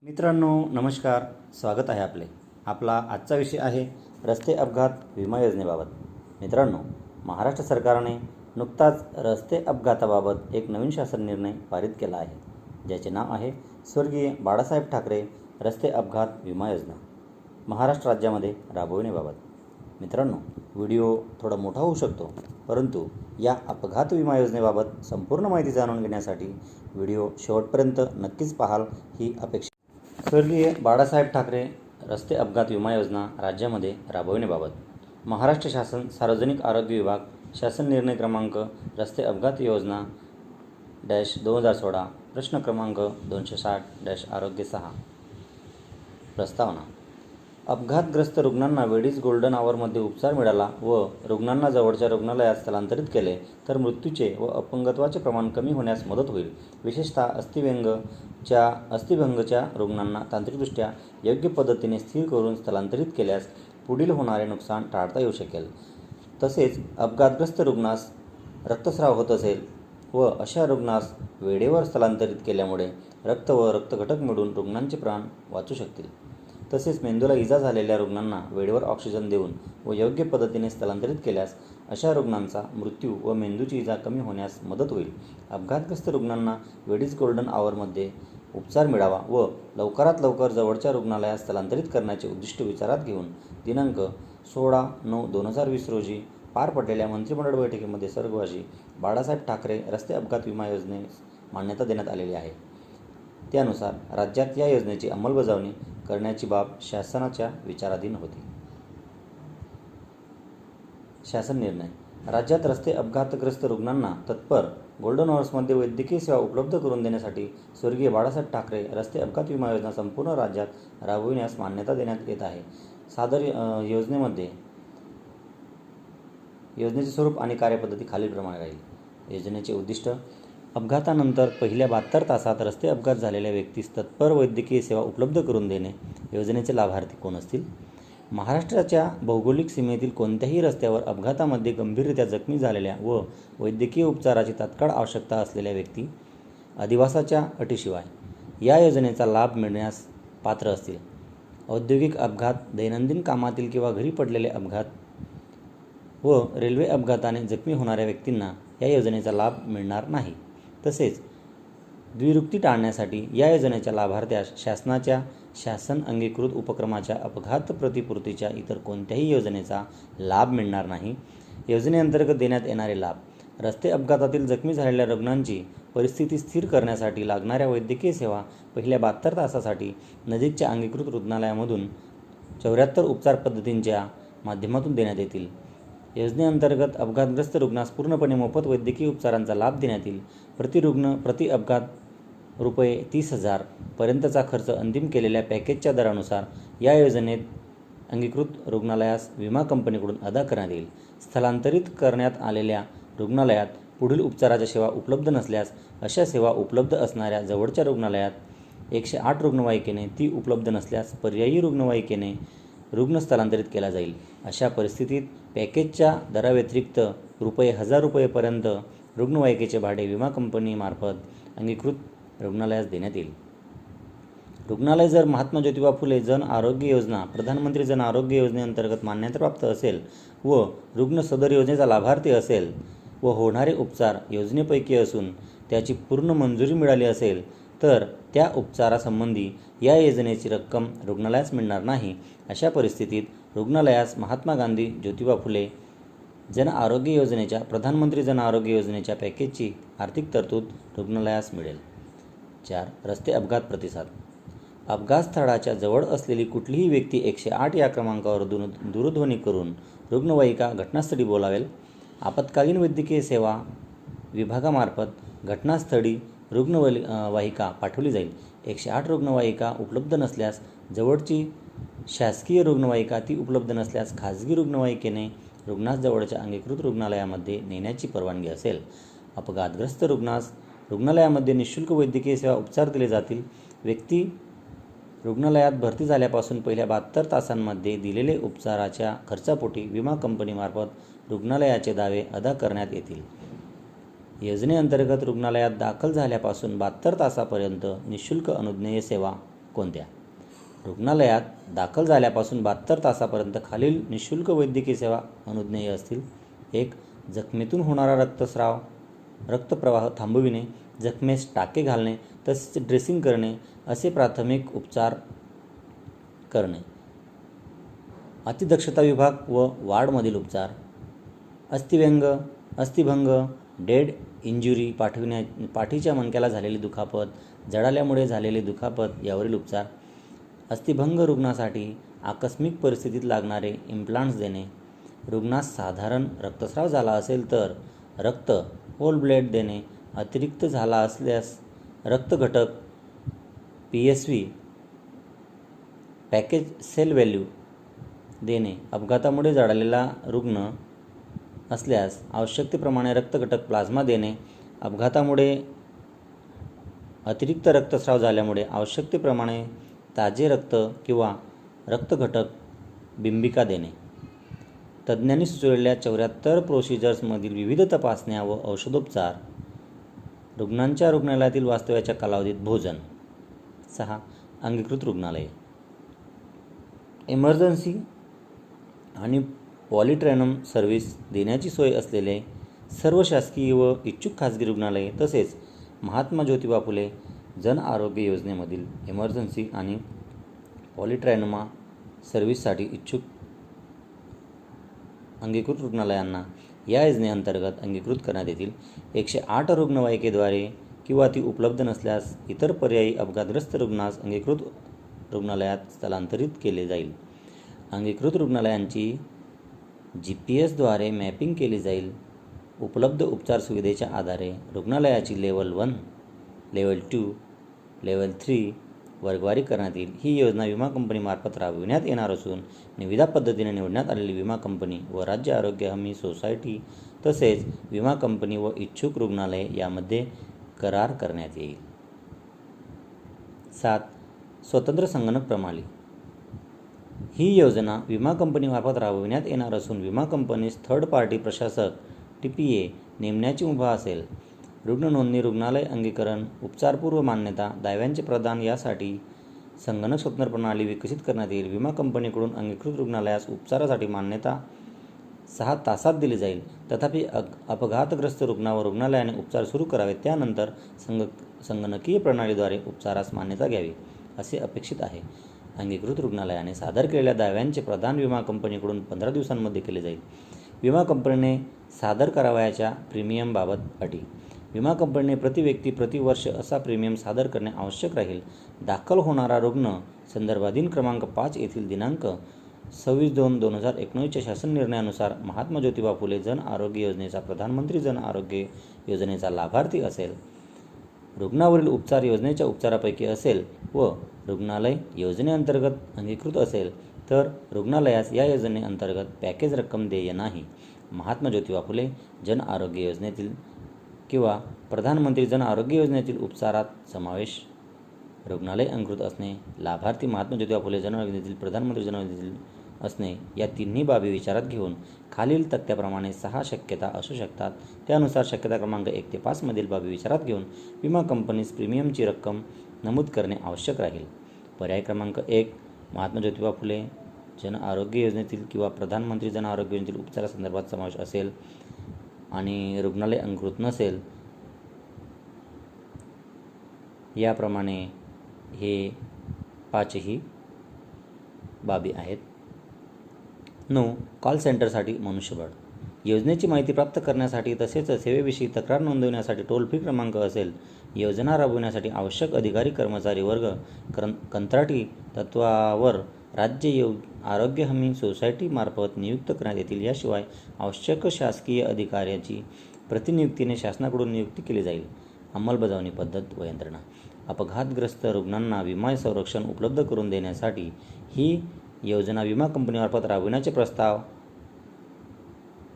मित्रांनो नमस्कार, स्वागत आहे आपला आजचा विषय आहे रस्ते अपघात विमा योजनेबाबत। मित्रांनो, महाराष्ट्र सरकारने नुकताच रस्ते अपघाताबाबत एक नवीन शासन निर्णय पारित केला आहे, ज्याचे नाव आहे स्वर्गीय बाळासाहेब ठाकरे रस्ते अपघात विमा योजना महाराष्ट्र राज्यामध्ये राबविण्याबाबत। मित्रांनो, व्हिडिओ थोडा मोठा होऊ शकतो, परंतु या अपघात विमा योजनेबाबत संपूर्ण माहिती जाणून घेण्यासाठी व्हिडिओ शेवटपर्यंत नक्कीच पाहाल ही अपेक्षा। स्वर्गीय बाळासाहेब ठाकरे रस्ते अपघात विमा योजना राज्यामध्ये राबविण्याबाबत महाराष्ट्र शासन सार्वजनिक आरोग्य विभाग शासन निर्णय क्रमांक रस्ते अपघात योजना -2016 प्रश्न क्रमांक 260 आरोग्य 6 प्रस्तावना। अपघातग्रस्त रुग्णांना वेळीच गोल्डन आवरमध्ये उपचार मिळाला व रुग्णांना जवळच्या रुग्णालयात स्थलांतरित केले तर मृत्यूचे व अपंगत्वाचे प्रमाण कमी होण्यास मदत होईल। विशेषतः अस्थिभंगच्या रुग्णांना तांत्रिकदृष्ट्या योग्य पद्धतीने स्थिर करून स्थलांतरित केल्यास पुढील होणारे नुकसान टाळता येऊ शकेल। तसेच अपघातग्रस्त रुग्णास रक्तस्राव होत असेल व अशा रुग्णास वेळेवर स्थलांतरित केल्यामुळे रक्त व रक्तघटक मिळून रुग्णांचे प्राण वाचू शकतील। तसेच मेंदूला इजा झालेल्या रुग्णांना वेळेवर ऑक्सिजन देऊन व योग्य पद्धतीने स्थलांतरित केल्यास अशा रुग्णांचा मृत्यू व मेंदूची इजा कमी होण्यास मदत होईल। अपघातग्रस्त रुग्णांना वेळीच गोल्डन आवरमध्ये उपचार मिळावा व लवकरात लवकर जवळच्या रुग्णालयात स्थलांतरित करण्याचे उद्दिष्ट विचारात घेऊन दिनांक 16/9/2020 रोजी पार पडलेल्या मंत्रिमंडळ बैठकीमध्ये स्वर्गवासी बाळासाहेब ठाकरे रस्ते अपघात विमा योजनेस मान्यता देण्यात आलेली आहे। त्यानुसार राज्यात या योजनेची अंमलबजावणी करण्याची बाब शासनाच्या विचाराधीन होती। शासन निर्णय। राज्यात रस्ते अपघातग्रस्त रुग्णांना तत्पर गोल्डन आवर्समध्ये वैद्यकीय सेवा उपलब्ध करून देण्यासाठी स्वर्गीय बाळासाहेब ठाकरे रस्ते अपघात विमा योजना संपूर्ण राज्यात राबविण्यास मान्यता देण्यात येत आहे। सादर योजनेचे स्वरूप आणि कार्यपद्धती खालीलप्रमाणे राहील। योजनेचे उद्दिष्ट: अपघातानंतर पहिल्या 72 तासात रस्ते अपघात झालेल्या व्यक्तीस तत्पर वैद्यकीय सेवा उपलब्ध करून देणे। योजनेचे लाभार्थी कोण असतील? महाराष्ट्राच्या भौगोलिक सीमेतील कोणत्याही रस्त्यावर अपघातामध्ये गंभीररित्या जखमी झालेल्या व वैद्यकीय उपचाराची तात्काळ आवश्यकता असलेल्या व्यक्ती अधिवासाच्या अटीशिवाय या योजनेचा लाभ मिळण्यास पात्र असतील। औद्योगिक अपघात, दैनंदिन कामातील किंवा घरी पडलेले अपघात व रेल्वे अपघाताने जखमी होणाऱ्या व्यक्तींना या योजनेचा लाभ मिळणार नाही। तसेच द्विरुक्ती टाळण्यासाठी या योजनेच्या लाभार्थ्यास शासनाच्या शासन अंगीकृत उपक्रमाच्या अपघात प्रतिपूर्तीच्या इतर कोणत्याही योजनेचा लाभ मिळणार नाही। योजनेअंतर्गत देण्यात येणारे लाभ: रस्ते अपघातातील जखमी झालेल्या रुग्णांची परिस्थिती स्थिर करण्यासाठी लागणाऱ्या वैद्यकीय सेवा पहिल्या 72 तासासाठी नजीकच्या अंगीकृत रुग्णालयामधून 74 उपचार पद्धतींच्या माध्यमातून देण्यात येतील। योजनेअंतर्गत अपघातग्रस्त रुग्णास पूर्णपणे मोफत वैद्यकीय उपचारांचा लाभ देण्यात येईल। प्रति रुग्ण प्रति अपघात ₹30,000 पर्यंतचा खर्च अंतिम केलेल्या पॅकेजच्या दरानुसार या योजनेत अंगीकृत रुग्णालयास विमा कंपनीकडून अदा करण्यात येईल। स्थलांतरित करण्यात आलेल्या रुग्णालयात पुढील उपचाराच्या सेवा उपलब्ध नसल्यास अशा सेवा उपलब्ध असणाऱ्या जवळच्या रुग्णालयात 108 रुग्णवाहिकेने ती उपलब्ध नसल्यास पर्यायी रुग्णवाहिकेने रुग्ण स्थलांतरित केला जाईल। अशा परिस्थितीत पॅकेजच्या दराव्यतिरिक्त ₹1,000 पर्यंत रुग्णवाहिकेचे भाडे विमा कंपनीमार्फत अंगीकृत रुग्णालयास देण्यात येईल। रुग्णालय जर महात्मा ज्योतिबा फुले जन आरोग्य योजना, प्रधानमंत्री जन आरोग्य योजनेअंतर्गत मान्यताप्राप्त असेल व रुग्ण सदर योजनेचा लाभार्थी असेल व होणारे उपचार योजनेपैकी असून त्याची पूर्ण मंजुरी मिळाली असेल तर त्या उपचारासंबंधी या योजनेची रक्कम रुग्णालयास मिळणार नाही। अशा परिस्थितीत रुग्णालयास महात्मा गांधी ज्योतिबा फुले जन आरोग्य योजनेच्या प्रधानमंत्री जन आरोग्य योजनेच्या पॅकेजची आर्थिक तरतूद रुग्णालयास मिळेल। 4. रस्ते अपघात प्रतिसाद. अपघात स्थळाच्या जवळ असलेली कुठलीही व्यक्ती 108 या क्रमांकावर दूरध्वनी करून रुग्णवाहिका घटनास्थळी बोलावेल। आपत्कालीन वैद्यकीय सेवा विभागामार्फत घटनास्थळी रुग्णवाहिका पाठवली जाईल। 108 रुग्णवाहिका उपलब्ध नसल्यास जवळची शासकीय रुग्णवाहिका, ती उपलब्ध नसल्यास खाजगी रुग्णवाहिकेने रुग्णास जवळच्या अंगीकृत रुग्णालयामध्ये नेण्याची परवानगी असेल। अपघातग्रस्त रुग्णास रुग्णालयामध्ये निःशुल्क वैद्यकीय सेवा उपचार दिले जातील। व्यक्ती रुग्णालयात भरती झाल्यापासून पहिल्या 72 तासांमध्ये दिलेले उपचाराच्या खर्चापोटी विमा कंपनीमार्फत रुग्णालयाचे दावे अदा करण्यात येतील। योजनेअंतर्गत रुग्णालयात दाखल झाल्यापासून 72 तासापर्यंत निःशुल्क अनुज्ञेय सेवा कोणत्या? रुग्णालयात दाखल झाल्यापासून 72 तासापर्यंत खालील निःशुल्क वैद्यकीय सेवा अनुज्ञेय असतील. 1. जखमेतून होणारा रक्तप्रवाह थांबविणे, जखमेस टाके घालणे तसेच ड्रेसिंग करणे असे प्राथमिक उपचार करणे. अतिदक्षता विभाग व वार्डमधील उपचार. अस्थिभंग, डेड इंजुरी, पाठीच्या मणक्याला झालेली दुखापत, जळाल्यामुळे झालेली दुखापत यावरील उपचार. अस्थिभंग रुग्णासाठी आकस्मिक परिस्थितीत लागणारे इम्प्लांट्स देणे. रुग्णास साधारण रक्तस्राव झाला असेल तर रक्त होल ब्लड देणे. अतिरिक्त झाला असल्यास रक्तघटक PSV पॅकेज सेल व्हॅल्यू देणे. अपघातामुळे जळालेला रुग्ण असल्यास आवश्यकतेप्रमाणे रक्तघटक प्लाझ्मा देणे. अपघातामुळे अतिरिक्त रक्तस्राव झाल्यामुळे आवश्यकतेप्रमाणे ताजे रक्त किंवा रक्तघटक बिंबिका देणे. तज्ज्ञांनी सुचवलेल्या 74 प्रोसिजर्समधील विविध तपासण्या व औषधोपचार. रुग्णांच्या रुग्णालयातील वास्तव्याच्या कालावधीत भोजन. 6. अंगीकृत रुग्णालये. इमर्जन्सी आणि पॉलिट्रॅनम सर्व्हिस देण्याची सोय असलेले सर्व शासकीय व इच्छुक खाजगी रुग्णालये तसेच महात्मा ज्योतिबा फुले जन आरोग्य योजनेमधील इमर्जन्सी आणि पॉलिट्रॅनमा सर्व्हिससाठी इच्छुक अंगीकृत रुग्णालयांना या योजनेअंतर्गत अंगीकृत करण्यात येतील. 108 रुग्णवाहिकेद्वारे किंवा ती उपलब्ध नसल्यास इतर पर्यायी अपघातग्रस्त रुग्णास अंगीकृत रुग्णालयात स्थलांतरित केले जाईल. अंगीकृत रुग्णालयांची GPS द्वारे मॅपिंग केली जाईल. उपलब्ध उपचार सुविधेच्या आधारे रुग्णालयाची लेव्हल 1, लेव्हल 2, लेव्हल 3 वर्गवारी करण्यात येईल. ही योजना विमा कंपनीमार्फत राबविण्यात येणार असून निविदा पद्धतीने निवडण्यात आलेली विमा कंपनी व राज्य आरोग्य हमी सोसायटी तसेच विमा कंपनी व इच्छुक रुग्णालये यामध्ये करार करण्यात येईल. 7. स्वतंत्र संगणक प्रणाली. ही योजना विमा कंपनीमार्फत राबविण्यात येणार असून विमा कंपनीस थर्ड पार्टी प्रशासक TPA नेमण्याची मुभा असेल. रुग्ण नोंदणी, रुग्णालय अंगीकरण, उपचारपूर्व मान्यता, दाव्यांचे प्रदान यासाठी संगणक स्वतंत्र प्रणाली विकसित करण्यात येईल. विमा कंपनीकडून अंगीकृत रुग्णालयास उपचारासाठी मान्यता 6 तासात दिली जाईल. तथापि अपघातग्रस्त रुग्णावर रुग्णालयाने उपचार सुरू करावेत त्यानंतर संगणकीय प्रणालीद्वारे उपचारास मान्यता घ्यावी असे अपेक्षित आहे. अंगीकृत रुग्णालयाने सादर केलेल्या दाव्यांचे प्रदान विमा कंपनीकडून 15 दिवसांमध्ये केले जाईल. विमा कंपनीने सादर करावयाच्या प्रीमियमबाबत अटी. विमा कंपनीने प्रति व्यक्ती प्रति वर्ष असा प्रीमियम सादर करणे आवश्यक राहील. दाखल होणारा रुग्ण संदर्भाधीन क्रमांक 5 येथील दिनांक 26/2/2019 शासन निर्णयानुसार महात्मा ज्योतिबा फुले जन आरोग्य योजनेचा प्रधानमंत्री जन आरोग्य योजनेचा लाभार्थी असेल, रुग्णावरील उपचार योजनेच्या उपचारापैकी असेल व रुग्णालय योजनेअंतर्गत अंगीकृत असेल तर रुग्णालयास या योजनेअंतर्गत पॅकेज रक्कम देय नाही. महात्मा ज्योतिबा फुले जन आरोग्य योजनेतील किंवा प्रधानमंत्री जन आरोग्य योजनेतील उपचारात समावेश. रुग्णालय अंगीकृत असणे, लाभार्थी महात्मा ज्योतिबा फुले जन आरोग्य योजनेतील, प्रधानमंत्री जन आरोग्य योजनेतील असणे या तिन्ही बाबी विचारात घेऊन खालील तक्त्याप्रमाणे 6 शक्यता असू शकतात. त्यानुसार शक्यता क्रमांक 1 ते 5 मधील बाबी विचारात घेऊन विमा कंपनीस प्रीमियमची रक्कम नमूद करणे आवश्यक राहील. पर्याय क्रमांक 1 महात्मा ज्योतिबा फुले जन आरोग्य योजनेतील किंवा प्रधानमंत्री जन आरोग्य योजनेतील उपचारासंदर्भात समावेश असेल आणि रुग्णालय अंगीकृत नसेल. याप्रमाणे हे 5ही बाबी आहेत. 9. कॉल सेंटरसाठी मनुष्यबळ. योजनेची माहिती प्राप्त करण्यासाठी तसेच सेवेविषयी तक्रार नोंदवण्यासाठी टोल फ्री क्रमांक असेल. योजना राबविण्यासाठी आवश्यक अधिकारी कर्मचारी वर्ग कंत्राटी तत्त्वावर राज्य आरोग्य हमी सोसायटीमार्फत नियुक्त करण्यात येतील. याशिवाय आवश्यक शासकीय अधिकाऱ्याची प्रतिनियुक्तीने शासनाकडून नियुक्ती केली जाईल. अंमलबजावणी पद्धत व यंत्रणा. अपघातग्रस्त रुग्णांना विमा संरक्षण उपलब्ध करून देण्यासाठी ही योजना विमा कंपनीमार्फत राबविण्याचे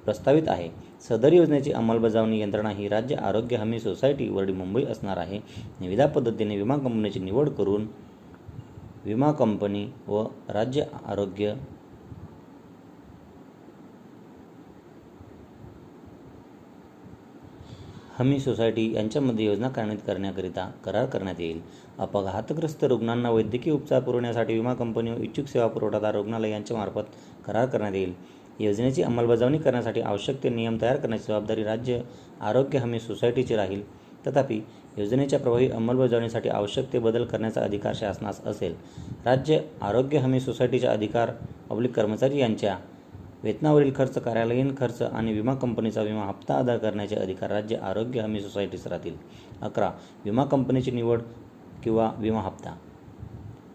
प्रस्तावित आहे. सदर योजनेची अंमलबजावणी यंत्रणा ही राज्य आरोग्य हमी सोसायटी वर्डी मुंबई असणार आहे. निविदा पद्धतीने विमा कंपनीची निवड करून विमा कंपनी व राज्य आरोग्य हमी सोसायटी यांच्यामध्ये योजना कार्यान्वित करण्याकरिता करार करण्यात येईल. अपघातग्रस्त रुग्णांना वैद्यकीय उपचार पुरवण्यासाठी विमा कंपनी व इच्छुक सेवा पुरवठादार रुग्णालय यांच्यामार्फत करार करण्यात येईल. योजनेची अंमलबजावणी करण्यासाठी आवश्यक ते नियम तयार करण्याची जबाबदारी राज्य आरोग्य हमी सोसायटीची राहील. तथापि, योजनेच्या प्रभावी अंमलबजावणीसाठी आवश्यक ते बदल करण्याचा अधिकार शासनास असेल. राज्य आरोग्य हमी सोसायटीच्या अधिकार/कर्मचारी यांच्या वेतनावरील खर्च, कार्यालयीन खर्च आणि विमा कंपनीचा विमा हप्ता अदा करण्याचे अधिकार राज्य आरोग्य हमी सोसायटीस राहतील. 11. विमा कंपनीची निवड किंवा विमा हप्ता.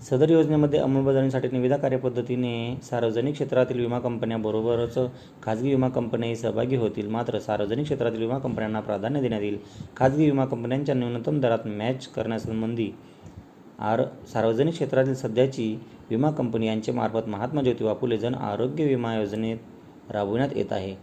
सदर योजनेमध्ये अंमलबजावणीसाठी निविदा कार्यपद्धतीने सार्वजनिक क्षेत्रातील विमा कंपन्यांबरोबरच खाजगी विमा कंपन्याही सहभागी होतील. मात्र सार्वजनिक क्षेत्रातील विमा कंपन्यांना प्राधान्य देण्यात येईल. खाजगी विमा कंपन्यांच्या न्यूनतम दरात मॅच करण्यासंबंधी सार्वजनिक क्षेत्रातील सध्याची विमा कंपनी यांच्यामार्फत महात्मा ज्योतिबा फुले जन आरोग्य विमा योजनेत राबविण्यात येत आहे.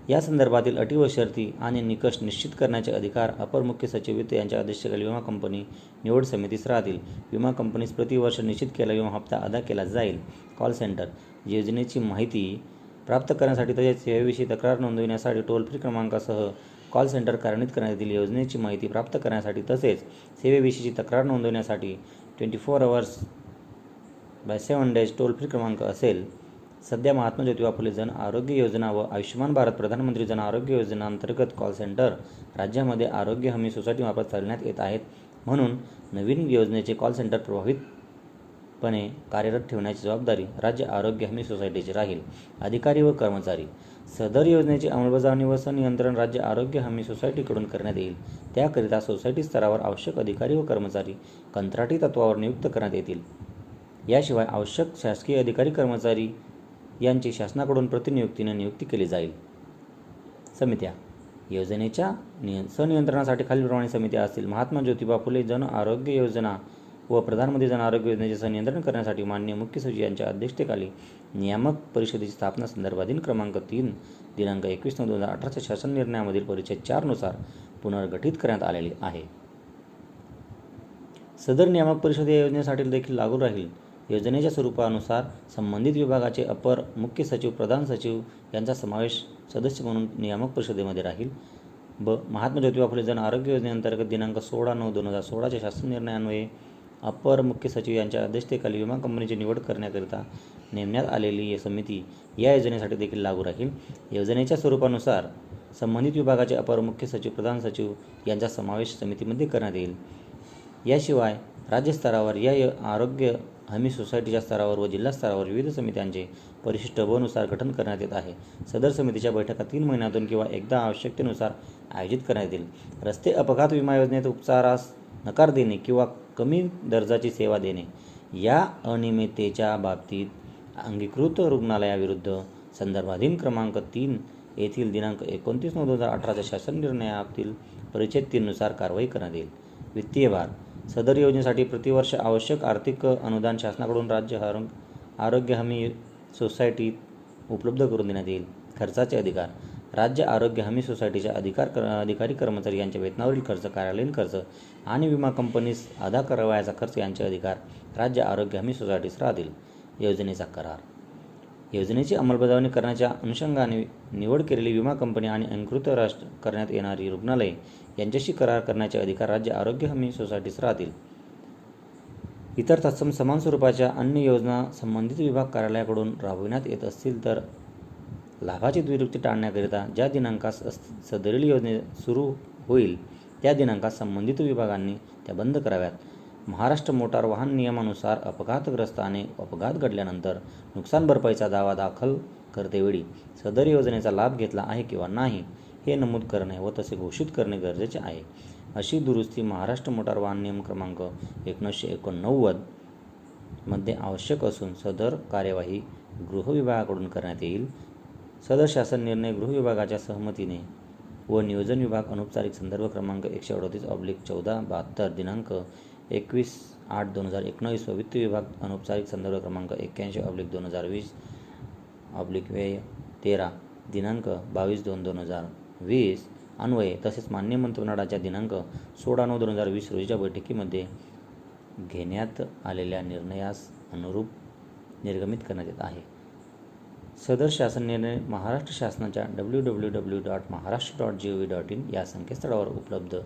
या संदर्भातील अटी व शर्ती आणि निकष निश्चित करण्याचे अधिकार अपर मुख्य सचिव वित्त यांच्या अध्यक्षतेखाली विमा कंपनी निवड समितीस राहतील. विमा कंपनीस प्रतिवर्ष निश्चित केलेला विमा हप्ता अदा केला जाईल. Call centre. योजनेची माहिती प्राप्त करण्यासाठी तसेच सेवेविषयी तक्रार नोंदविण्यासाठी टोल फ्री क्रमांकासह कॉल सेंटर कार्यान्वित करण्यात येईल. योजनेची माहिती प्राप्त करण्यासाठी तसेच सेवेविषयीची तक्रार नोंदविण्यासाठी 24 hours/7 days टोल फ्री क्रमांक असेल. सध्या महात्मा ज्योतिबा फुले जन आरोग्य योजना व आयुष्यमान भारत प्रधानमंत्री जन आरोग्य योजना अंतर्गत कॉल सेंटर राज्यामध्ये आरोग्य हमी सोसायटीमार्फत चालविण्यात येत आहेत. म्हणून नवीन योजनेचे कॉल सेंटर प्रभावीपणे कार्यरत ठेवण्याची जबाबदारी राज्य आरोग्य हमी सोसायटीची राहील. अधिकारी व कर्मचारी. सदर योजनेची अंमलबजावणी व संनियंत्रण राज्य आरोग्य हमी सोसायटीकडून करण्यात येईल. त्याकरिता सोसायटी स्तरावर आवश्यक अधिकारी व कर्मचारी कंत्राटी तत्त्वावर नियुक्त करण्यात येतील. याशिवाय आवश्यक शासकीय अधिकारी कर्मचारी यांची शासनाकडून प्रतिनियुक्तीने नियुक्ती केली जाईल. समित्या. योजनेच्या संनियंत्रणासाठी खालीलप्रमाणे समित्या असतील. महात्मा ज्योतिबा फुले जन आरोग्य योजना व प्रधानमंत्री जन आरोग्य योजनेचे संनियंत्रण करण्यासाठी माननीय मुख्य सचिव यांच्या अध्यक्षतेखाली नियामक परिषदेची स्थापना संदर्भाधीन क्रमांक 3 दिनांक 21/9/2018 शासन निर्णयामधील परिच्छेद 4 नुसार पुनर्गठित करण्यात आलेली आहे. सदर नियामक परिषद या योजनेसाठी देखील लागू राहील. योजनेच्या स्वरूपानुसार संबंधित विभागाचे अपर मुख्य सचिव, प्रधान सचिव यांचा समावेश सदस्य म्हणून नियामक परिषदेमध्ये राहील. महात्मा ज्योतिबा फुले जन आरोग्य योजनेअंतर्गत दिनांक 16/9/2016 च्या शासन निर्णयान्वये अपर मुख्य सचिव यांच्या अध्यक्षतेखाली विमा कंपनीची निवड करण्याकरिता नेमण्यात आलेली समिती या योजनेसाठी देखील लागू राहील. योजनेच्या स्वरूपानुसार संबंधित विभागाचे अपर मुख्य सचिव, प्रधान सचिव यांचा समावेश समितीमध्ये करण्यात येईल. याशिवाय राज्य स्तरावर या आरोग्य हमी सोसायटीच्या स्तरावर व जिल्हा स्तरावर विविध समित्यांचे परिशिष्ट ब नुसार गठन करण्यात येत आहे. सदर समितीच्या बैठका 3 महिन्यातून किंवा एकदा आवश्यकतेनुसार आयोजित करण्यात येईल. रस्ते अपघात विमा योजनेत उपचारास नकार देणे किंवा कमी दर्जाची सेवा देणे या अनियमिततेच्या बाबतीत अंगीकृत रुग्णालयाविरुद्ध संदर्भाधीन क्रमांक 3 येथील दिनांक 29/9/2018 च्या शासन निर्णयातील परिच्छेद 3 नुसार कारवाई करण्यात येईल. वित्तीय भार. सदर योजनेसाठी प्रतिवर्ष आवश्यक आर्थिक अनुदान शासनाकडून राज्य आरोग्य हमी सोसायटीत उपलब्ध करून देण्यात येईल. खर्चाचे अधिकार. राज्य आरोग्य हमी सोसायटीच्या अधिकारी कर्मचारी यांच्या वेतनावरील खर्च, कार्यालयीन खर्च आणि विमा कंपनीस अदा करावयाचा खर्च यांचे अधिकार राज्य आरोग्य हमी सोसायटीस राहतील. योजनेचा करार. योजनेची अंमलबजावणी करण्याच्या अनुषंगाने निवड केलेली विमा कंपनी आणि अंगीकृत करण्यात येणारी रुग्णालये यांच्याशी करार करण्याचे अधिकार राज्य आरोग्य हमी सोसायटीस राहतील. इतर तत्सम समान स्वरूपाच्या अन्य योजना संबंधित विभाग कार्यालयाकडून राबविण्यात येत असतील तर लाभाची द्विरुक्ती टाळण्याकरिता ज्या दिनांकास सदरील योजने सुरू होईल त्या दिनांकास संबंधित विभागांनी त्या बंद कराव्यात. महाराष्ट्र मोटार वाहन नियमानुसार अपघातग्रस्ताने अपघात घडल्यानंतर नुकसान भरपाईचा दावा दाखल करतेवेळी सदर योजनेचा लाभ घेतला आहे किंवा नाही हे नमूद करणे व तसे घोषित करणे गरजेचे आहे. अशी दुरुस्ती महाराष्ट्र मोटार वाहन नियम क्रमांक 1989 मध्ये आवश्यक असून सदर कार्यवाही गृह विभागाकडून करण्यात येईल. सदर शासन निर्णय गृह विभागाच्या सहमतीने व नियोजन विभाग अनौपचारिक संदर्भ क्रमांक 138/1472 दिनांक 21/8/2019 व वित्त विभाग अनौपचारिक संदर्भ क्रमांक 81/2020/13 दिनांक 22/2/2020 अन्वये तसेच मान्य मंत्रिमंडळाच्या दिनांक 16/9/2020 रोजीच्या बैठकीमध्ये घेण्यात आलेल्या निर्णयास अनुरूप निर्गमित करण्यात येत आहे. सदर शासन निर्णय महाराष्ट्र शासनाच्या www.maharashtra.gov.in या संकेतस्थळावर उपलब्ध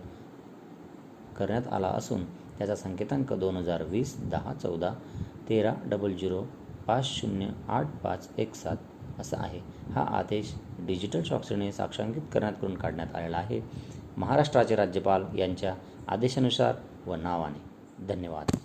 करण्यात आला असून त्याचा संकेतांक 2020-10-14-13-00-508517 असा आहे. हा आदेश डिजिटल स्वाक्षरीने साक्षांकित करून काढण्यात आलेला आहे. महाराष्ट्राचे राज्यपाल यांच्या आदेशानुसार व नावाने. धन्यवाद.